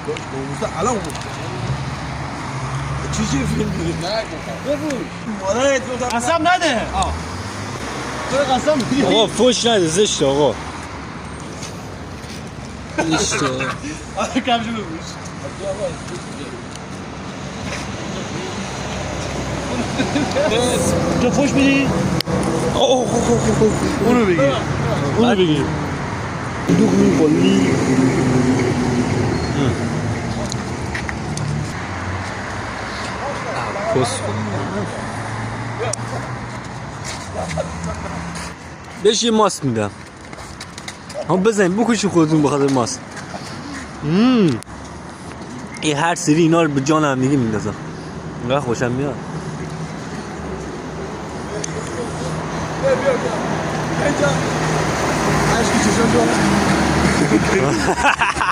19 الان بود چی فیلم میگی؟ نه بگو مادرت گفتم قسم نده تو قسم میگی آقا فوش نده زشت آقا زشت آره کمشو بگوش تو فوش میدی؟ اونو بگی اونو بگی دوغ می‌خوری کس بهش یه ماست میدم هم بزنیم بکشی خودتون بخاطر ماست این هر سری اینا رو به جان هم دیگه میندازم اینقدر خوشم میاد بیا اینجا اشکی چشم